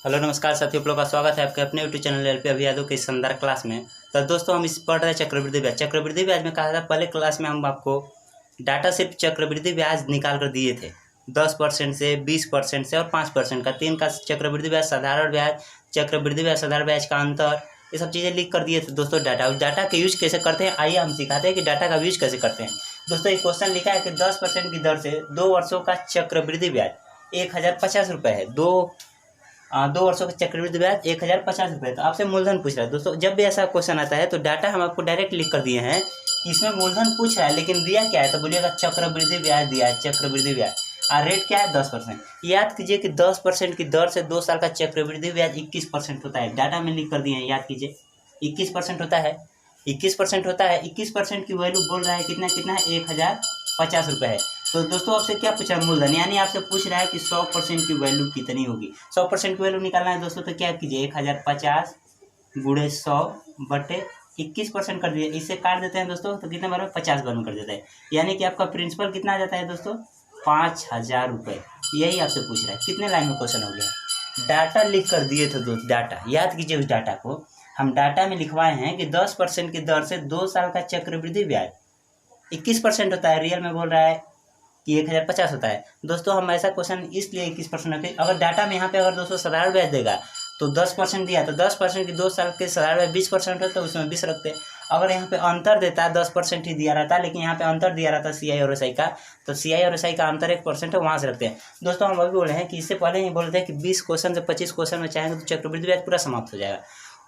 Hello नमस्कार साथियों, आप लोग का स्वागत है आपके अपने यूट्यूब चैनल एलपी अभी यादव की शानदार क्लास में। तो दोस्तों हम इस पढ़ रहे हैं चक्रवृद्धि ब्याज। चक्रवृद्धि ब्याज में कहा था पहले क्लास में हम आपको डाटा सिर्फ चक्रवृद्धि ब्याज निकाल कर दिए थे 10% से 20% से और 5% का, तीन का चक्रवृद्धि ब्याज, साधारण ब्याज, चक्रवृद्धि ब्याज, साधारण ब्याज का अंतर, ये सब चीज़ें लिख कर दिए थे दोस्तों। डाटा उस डाटा का यूज कैसे करते हैं आइए हम सिखाते हैं कि डाटा का यूज कैसे करते हैं। दोस्तों एक क्वेश्चन लिखा है कि 10% की दर से 2 वर्षों का चक्रवृद्धि ब्याज 1050 रुपये है। दो वर्षों का चक्रवृद्धि ब्याज 1050 रुपये। तो आपसे मूलधन पूछ रहा है दोस्तों। जब भी ऐसा क्वेश्चन आता है तो डाटा हम आपको डायरेक्ट लिख कर दिए हैं कि इसमें मूलधन पूछ रहा है लेकिन दिया क्या है, तो बोलिएगा चक्रवृद्धि ब्याज दिया है, चक्रवृद्धि ब्याज। और रेट क्या है 10%। याद कीजिए कि 10% की दर से 2 साल का चक्रवृद्धि ब्याज 21% होता है। डाटा में लिख कर दिए हैं, याद कीजिए 21% होता है, 21% होता है। 21% की वैल्यू बोल रहा है कितना है 1050 रुपये है। तो दोस्तों आपसे क्या पूछा है मूलधन, यानी आपसे पूछ रहा है कि 100% की वैल्यू कितनी होगी। 100% की वैल्यू निकालना है दोस्तों, तो क्या कीजिए 1050 गुणे 100 बटे 21% कर दिए। इससे काट देते हैं दोस्तों तो कितने बार में 50 बार में कर देता है, यानी कि आपका प्रिंसिपल कितना आ जाता है दोस्तों 5000 रुपये। यही आपसे पूछ रहा है। कितने लाइन में क्वेश्चन हो गया। डाटा लिख कर दिए थे दोस्त, डाटा याद कीजिए। उस डाटा को हम डाटा में लिखवाए हैं कि 10% की दर से 2 साल का चक्रवृद्धि ब्याज 21% होता है। रियल में बोल रहा है कि 1050 होता है। दोस्तों हम ऐसा क्वेश्चन इसलिए 21% रखें, अगर डाटा में यहाँ पे अगर दोस्तों साधारण ब्याज देगा तो 10% दिया, तो 10% की 2 साल के साधारण ब्याज 20% हो तो उसमें 20 रखते हैं। अगर यहाँ पे अंतर देता है 10% ही दिया रहता है, लेकिन यहाँ पे अंतर दिया रहता है सीआई और एसआई का, तो सीआई और एसआई का अंतर 1% है, वहाँ से रखते हैं। दोस्तों हम अभी बोले हैं कि इससे पहले ही बोलते हैं कि 20 क्वेश्चन से 25 क्वेश्चन में चाहेंगे तो चक्रवृद्धि ब्याज पूरा समाप्त हो जाएगा।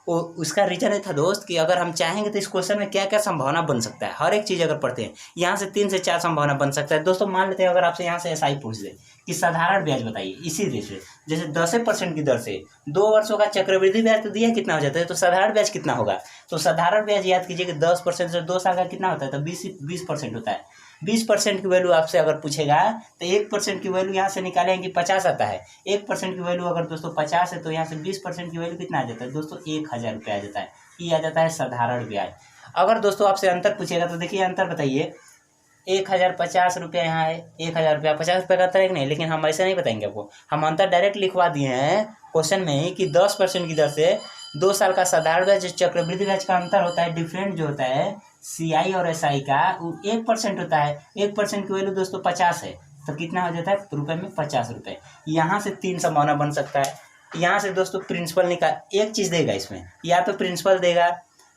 उसका रीजन ये था दोस्त कि अगर हम चाहेंगे तो इस क्वेश्चन में क्या क्या संभावना बन सकता है। हर एक चीज़ अगर पढ़ते हैं यहाँ से 3 से 4 संभावना बन सकता है। दोस्तों मान लेते हैं अगर आपसे यहाँ से एसआई पूछ दे कि साधारण ब्याज बताइए, इसी रेट जैसे 10% की दर से 2 वर्षों का चक्रवृद्धि ब्याज तो दिया कितना हो जाता है, तो साधारण ब्याज कितना होगा। तो साधारण ब्याज याद कीजिए कि 10% से 2 साल का कितना होता है, तो 20% होता है। 20% की वैल्यू आपसे अगर पूछेगा तो 1% की वैल्यू यहाँ से निकालेंगे कि 50 आता है। 1% की वैल्यू अगर दोस्तों 50 है तो यहाँ से 20% की वैल्यू कितना आ जाता है दोस्तों 1000 रुपये आ जाता है। ये आ जाता है साधारण ब्याज। अगर दोस्तों आपसे अंतर पूछेगा तो देखिए अंतर बताइए 1050 रुपये यहाँ है, 1000 रुपया 50 रुपये का अंतर है कि नहीं, लेकिन हम ऐसे नहीं बताएंगे आपको। हम अंतर डायरेक्ट लिखवा दिए हैं क्वेश्चन में ही कि 10% की दर से 2 साल का साधारण ब्याज चक्रवृद्धि ब्याज का अंतर होता है, डिफरेंट जो होता है सीआई और एसआई का, वो 1% होता है। 1% की वैल्यू दोस्तों 50 है, तो कितना हो जाता है रुपये में 50 रुपये। यहाँ से 3 संभावना बन सकता है। यहाँ से दोस्तों प्रिंसिपल निकाल, एक चीज़ देगा इसमें, या तो प्रिंसिपल देगा।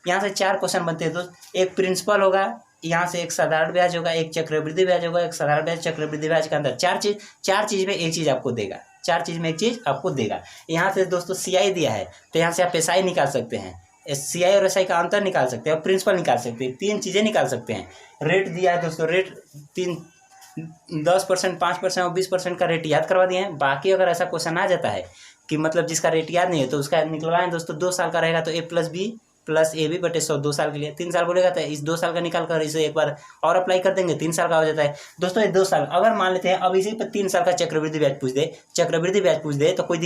यहाँ से 4 क्वेश्चन बनते हैं दोस्त, एक प्रिंसिपल होगा, यहाँ से एक साधारण ब्याज होगा, एक चक्रवृद्धि ब्याज होगा, एक साधारण ब्याज, चक्रवृद्धि ब्याज का अंदर 4 चीज़ में एक चीज़ आपको देगा, 4 चीज़ में एक चीज़ आपको देगा। यहाँ से दोस्तों सीआई दिया है तो यहाँ से आप एसआई निकाल सकते हैं, सीआई और एसआई का अंतर निकाल सकते हैं और प्रिंसिपल निकाल सकते हैं। 3 चीज़ें निकाल सकते हैं। रेट दिया है दोस्तों, रेट 10%, 5% और 20% का रेट याद करवा दिए हैं। बाकी अगर ऐसा क्वेश्चन आ जाता है कि मतलब जिसका रेट याद नहीं है तो उसका निकलवाएं दोस्तों। 2 साल का रहेगा तो A+B + AB बटे 100 2 साल के लिए। 3 साल बोलेगा तो इस 2 साल का निकाल कर इसे एक बार और अप्लाई कर देंगे, 3 साल का हो जाता है दोस्तों। ये 2 साल अगर मान लेते हैं, अब इसी पर 3 साल का चक्रवृद्धि ब्याज पूछ दे तो कोई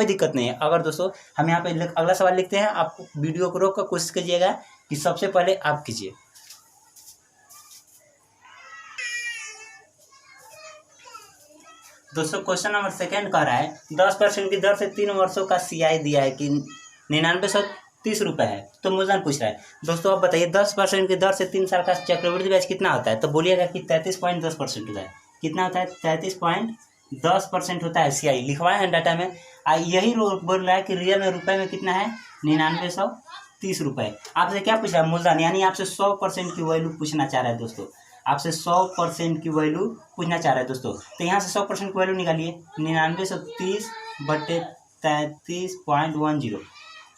दिक्कत नहीं है। अगर दोस्तों हम यहाँ पे अगला सवाल लिखते हैं, आप वीडियो को रोक कर कोशिश कीजिएगा कि सबसे पहले आप कीजिए। दोस्तों क्वेश्चन नंबर 2 कह रहा है 10% की दर से 3 वर्षों का सीआई दिया है कि 9930 रुपये है, तो मूलधन पूछ रहा है। दोस्तों आप बताइए 10% की दर से 3 साल का चक्रवृद्धि ब्याज कितना होता है, तो बोलिएगा कि 33.10% होता है। कितना होता है 33.10% होता है। सीआई लिखवाए हैं डाटा में। यही बोल रहा है कि रियल में रुपये में कितना है 9930 रुपये। आपसे क्या पूछ रहा है मूलधन, यानी आपसे 100% की वैल्यू पूछना चाह रहा है दोस्तों। आपसे 100% की वैल्यू पूछना चाह रहा है दोस्तों। तो यहाँ से 100% की वैल्यू निकालिए 9930 बटे 33.10।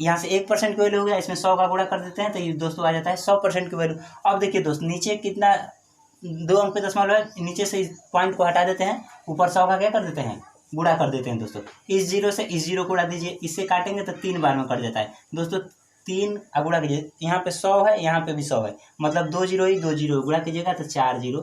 यहाँ से 1% की वैल्यू हो गया, इसमें 100 का गुणा कर देते हैं तो ये दोस्तों आ जाता है 100% की वैल्यू। अब देखिए दोस्त नीचे कितना 2 अंक पे दशमलव है, नीचे से इस पॉइंट को हटा देते हैं, ऊपर 100 का क्या कर देते हैं गुणा कर देते हैं दोस्तों। इस 0 से इस 0 को उड़ा दीजिए, इससे काटेंगे तो 3 बार में कट जाता है दोस्तों। 3 गुणा कीजिए, यहाँ पे 100 है, यहाँ पे भी 100 है, मतलब 2 0 ही 2 0 गुणा कीजिएगा तो 4 0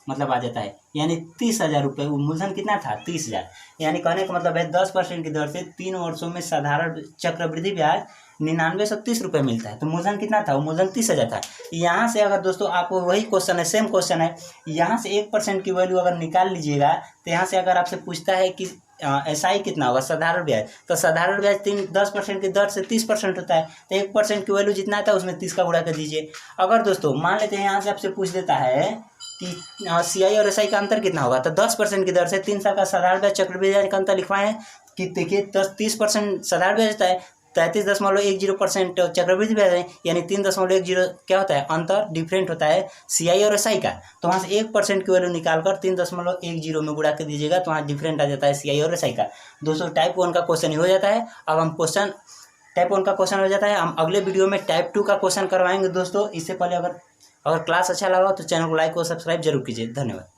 मतलब आ जाता है, यानी 30,000 रुपये। मूलधन कितना था? 30,000। यानी कहने का मतलब है 10% की दर से 3 वर्षों में साधारण चक्रवृद्धि ब्याज 9930 रुपये मिलता है। तो मूलधन कितना था? वो मूलधन 30,000 था। यहाँ से अगर दोस्तों आपको वही क्वेश्चन है, सेम क्वेश्चन है, यहाँ से 1% की वैल्यू अगर निकाल लीजिएगा तो यहाँ से अगर आपसे पूछता है कि SI कितना होगा, साधारण ब्याज, तो साधारण ब्याज 10% की दर से 30% होता है, तो 1% की वैल्यू जितना आता है उसमें 30 का गुणा कर दीजिए। अगर दोस्तों मान लेते हैं यहाँ से आपसे पूछ देता है कि CI और SI का अंतर कितना होगा, तो 10% की दर से 3 साल का साधारण ब्याज चक्रवृद्धि ब्याज का अंतर लिखवाएं कि देखिए 30% साधारण ब्याज होता है, 33.10% चक्रवृद्धि ब्याज है, यानी 3.10 क्या होता है? अंतर, डिफरेंट होता है CI और SI का। तो वहाँ से 1% की वैल्यू निकालकर 3.10 में गुणा कर दीजिएगा, तो वहाँ डिफरेंट आ जाता है CI और SI का। दोस्तों टाइप 1 का क्वेश्चन ही हो जाता है। अब हम टाइप 1 का क्वेश्चन हो जाता है, हम अगले वीडियो में टाइप 2 का क्वेश्चन करवाएंगे दोस्तों। इससे पहले अगर क्लास अच्छा लगा तो चैनल को लाइक और सब्सक्राइब जरूर कीजिए। धन्यवाद।